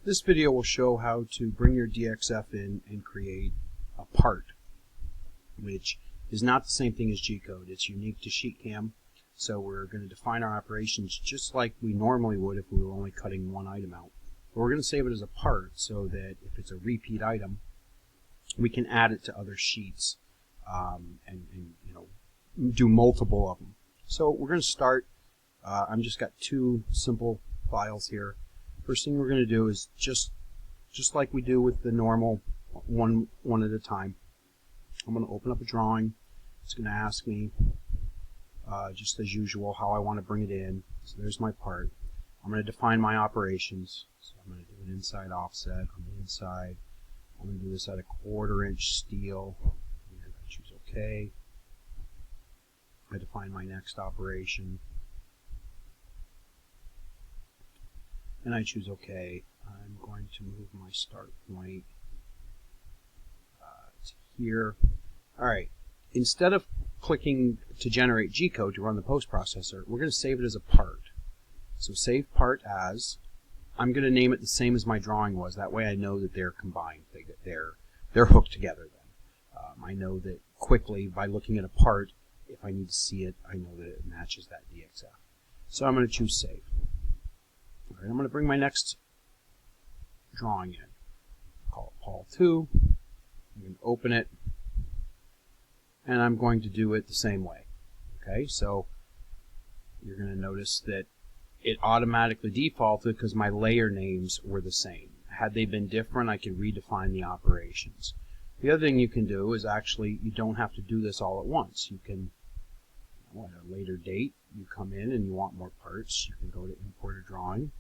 This video will show how to bring your DXF in and create a part, which is not the same thing as G-code. It's unique to SheetCam, so we're going to define our operations just like we normally would if we were only cutting one item out. But we're going to save it as a part so that if it's a repeat item, we can add it to other sheets and do multiple of them. So we're going to start. I've just got two simple files here. First thing we're going to do is just like we do with the normal one at a time. I'm going to open up a drawing. It's going to ask me, just as usual, how I want to bring it in. So there's my part. I'm going to define my operations. So I'm going to do an inside offset on the inside. I'm going to do this at 1/4 inch steel. And I choose OK. I define my next operation. And I choose OK. I'm going to move my start point to here. Alright, instead of clicking to generate G-code to run the post processor, we're going to save it as a part. So save part as. I'm going to name it the same as my drawing was. That way I know that they're combined. They're hooked together then. I know that quickly by looking at a part, if I need to see it, I know that it matches that DXF. So I'm going to choose save. All right, I'm going to bring my next drawing in. Call it Paul 2. I'm going to open it, and I'm going to do it the same way. Okay, so you're going to notice that it automatically defaulted because my layer names were the same. Had they been different, I could redefine the operations. The other thing you can do is actually, you don't have to do this all at once. You can, at a later date, you come in and you want more parts. You can go to import a drawing.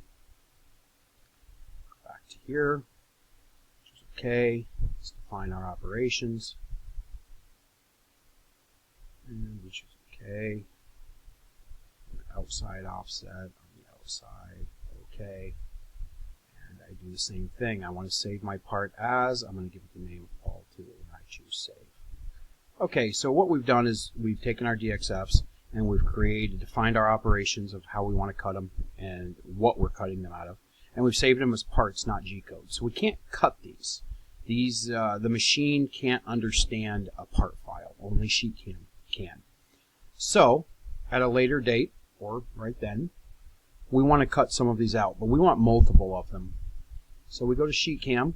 Go back to here. Choose OK. Let's define our operations. And we choose OK. Outside offset on the outside. OK. And I do the same thing. I want to save my part as. I'm going to give it the name of Paul 2. And I choose save. Okay, so what we've done is we've taken our DXFs and we've defined our operations of how we want to cut them and what we're cutting them out of. And we've saved them as parts, not G-code. So we can't cut these. The machine can't understand a part file. Only SheetCam can. So, at a later date, or right then, we want to cut some of these out, but we want multiple of them. So we go to SheetCam.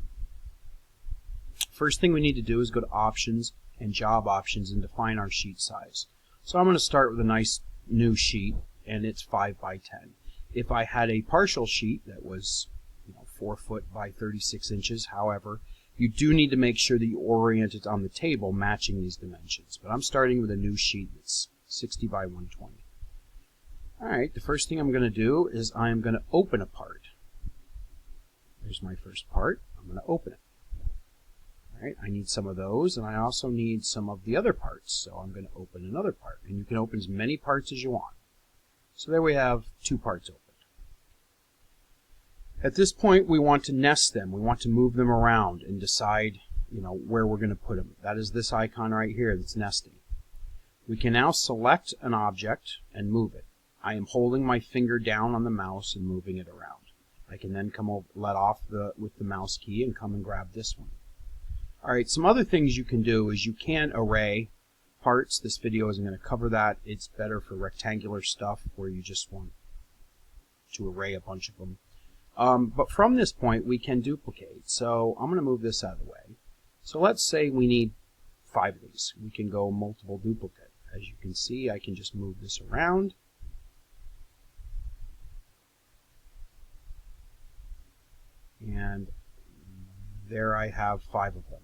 First thing we need to do is go to Options and Job Options and define our sheet size. So I'm going to start with a nice new sheet, and it's 5 by 10. If I had a partial sheet that was 4 foot by 36 inches, however, you do need to make sure that you orient it on the table matching these dimensions. But I'm starting with a new sheet that's 60 by 120. Alright, the first thing I'm going to do is I'm going to open a part. There's my first part. I'm going to open it. Alright, I need some of those, and I also need some of the other parts. So I'm going to open another part. And you can open as many parts as you want. So there we have 2 parts opened. At this point, we want to nest them. We want to move them around and decide, where we're going to put them. That is this icon right here that's nesting. We can now select an object and move it. I am holding my finger down on the mouse and moving it around. I can then come over, let off with the mouse key and come and grab this one. Alright, some other things you can do is you can array parts. This video isn't going to cover that. It's better for rectangular stuff where you just want to array a bunch of them. But from this point, we can duplicate. So I'm going to move this out of the way. So let's say we need 5 of these. We can go multiple duplicate. As you can see, I can just move this around. And there I have 5 of them.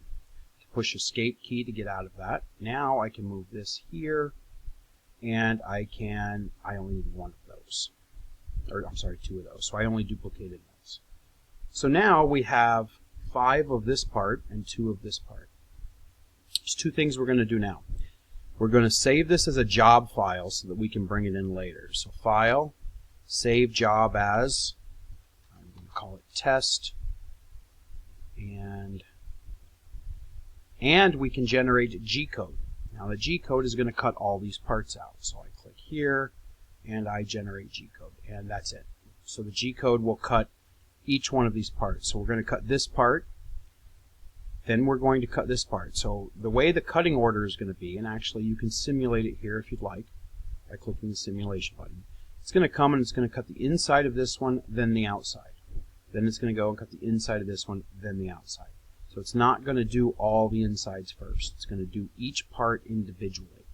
To push escape key to get out of that. Now I can move this here, and I only need 1 of those. Or I'm sorry, 2 of those. So I only duplicated those. So now we have 5 of this part and 2 of this part. There's 2 things we're going to do now. We're going to save this as a job file so that we can bring it in later. So File, Save Job As. I'm going to call it Test. And we can generate G-code. Now the G-code is going to cut all these parts out. So I click here, and I generate G-code, and that's it. So the G-code will cut each one of these parts. So we're going to cut this part, then we're going to cut this part. So the way the cutting order is going to be, and actually you can simulate it here if you'd like by clicking the simulation button. It's going to come and it's going to cut the inside of this one, then the outside. Then it's going to go and cut the inside of this one, then the outside. So it's not going to do all the insides first. It's going to do each part individually.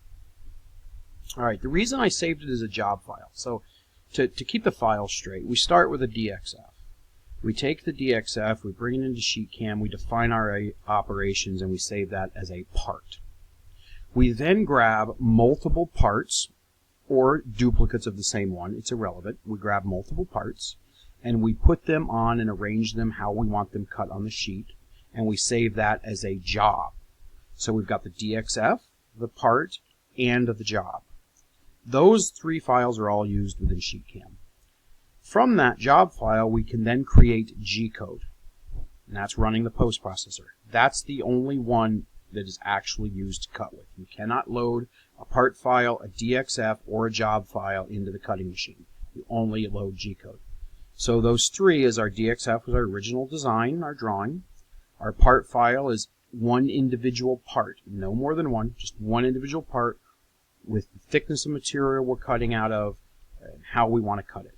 Alright, the reason I saved it as a job file, so to keep the file straight, we start with a DXF. We take the DXF, we bring it into SheetCam, we define our operations, and we save that as a part. We then grab multiple parts, or duplicates of the same one, it's irrelevant. We grab multiple parts, and we put them on and arrange them how we want them cut on the sheet, and we save that as a job. So we've got the DXF, the part, and the job. Those three files are all used within SheetCam. From that job file, we can then create G-code, and that's running the post processor. That's the only one that is actually used to cut with. You cannot load a part file, a DXF, or a job file into the cutting machine. You only load G-code. So those three is our DXF was our original design, our drawing. Our part file is one individual part, no more than one, just one individual part with the thickness of material we're cutting out of and how we want to cut it.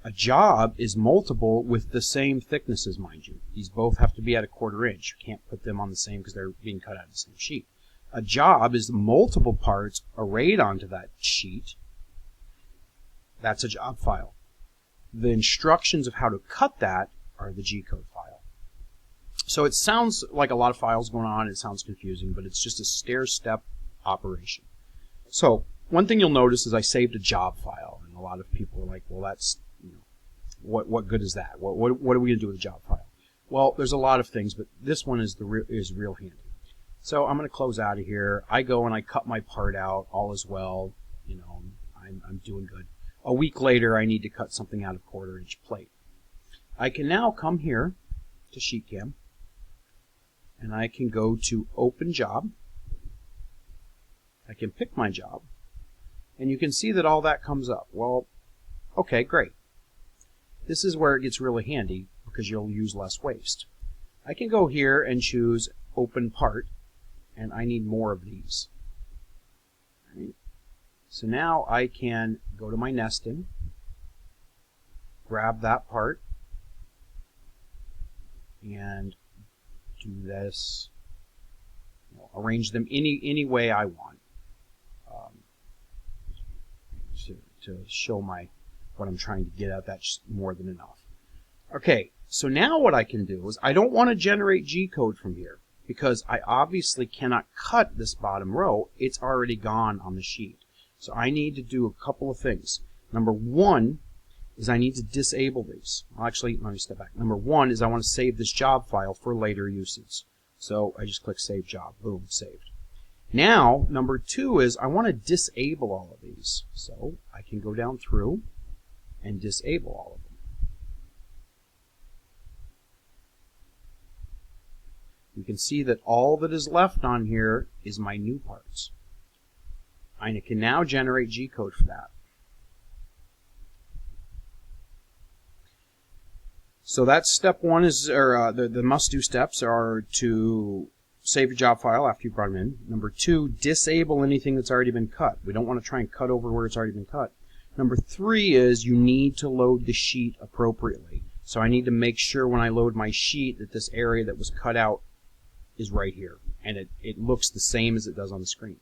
A job is multiple with the same thicknesses, mind you. These both have to be at 1/4 inch. You can't put them on the same because they're being cut out of the same sheet. A job is multiple parts arrayed onto that sheet. That's a job file. The instructions of how to cut that are the G-code file. So it sounds like a lot of files going on. It sounds confusing, but it's just a stair-step operation. So one thing you'll notice is I saved a job file, and a lot of people are like, well, that's, you know, what good is that? What are we going to do with a job file? Well, there's a lot of things, but this one is real handy. So I'm going to close out of here. I go and I cut my part out. All is well. You know, I'm doing good. A week later, I need to cut something out of 1/4 inch plate. I can now come here to SheetCam, and I can go to Open Job. I can pick my job, and you can see that all that comes up. Well, okay, great. This is where it gets really handy because you'll use less waste. I can go here and choose Open Part, and I need more of these. Right. So now I can go to my nesting, grab that part, and do this, arrange them any way I want. To show what I'm trying to get at, that's more than enough. Okay, so now what I can do is I don't want to generate G-code from here because I obviously cannot cut this bottom row. It's already gone on the sheet. So I need to do a couple of things. Number one is I need to disable these. Well, actually, let me step back. Number one is I want to save this job file for later usage. So I just click Save Job. Boom, saved. Now, number two is I want to disable all of these. So I can go down through and disable all of them. You can see that all that is left on here is my new parts. I can now generate G-code for that. So that's step one, the must-do steps are to save your job file after you brought them in. Number two, disable anything that's already been cut. We don't want to try and cut over where it's already been cut. Number three is you need to load the sheet appropriately. So I need to make sure when I load my sheet that this area that was cut out is right here. And it looks the same as it does on the screen.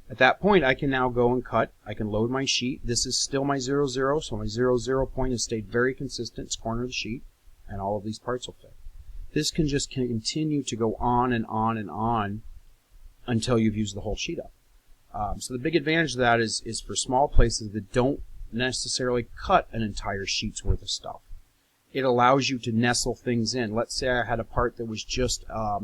At that point, I can now go and cut. I can load my sheet. This is still my 0, 0, so my 0, 0 point has stayed very consistent. It's corner of the sheet, and all of these parts will fit. This can just continue to go on and on and on until you've used the whole sheet up. So the big advantage of that is for small places that don't necessarily cut an entire sheet's worth of stuff. It allows you to nestle things in. Let's say I had a part that was just a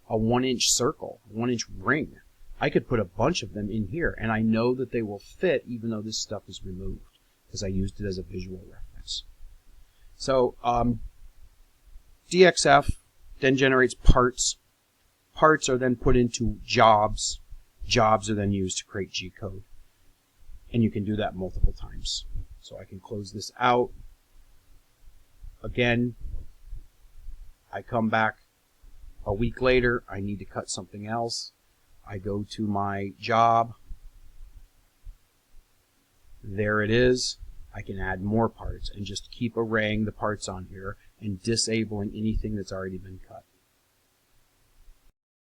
1-inch circle, a 1-inch ring. I could put a bunch of them in here, and I know that they will fit even though this stuff is removed because I used it as a visual reference. So DXF then generates parts. Parts are then put into jobs. Jobs are then used to create G-code. And you can do that multiple times. So I can close this out. again, I come back a week later, I need to cut something else. I go to my job. There it is. I can add more parts and just keep arraying the parts on here and disabling anything that's already been cut.